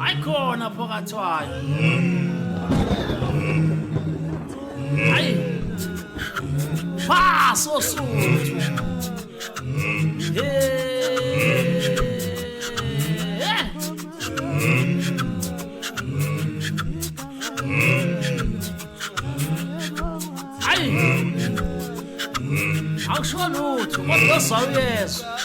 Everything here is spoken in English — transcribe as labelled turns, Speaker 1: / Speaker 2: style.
Speaker 1: ayikhona phakathi wayo. Hayi phaso suthu. Hayi akusho lutho kodwa sawuyezwa.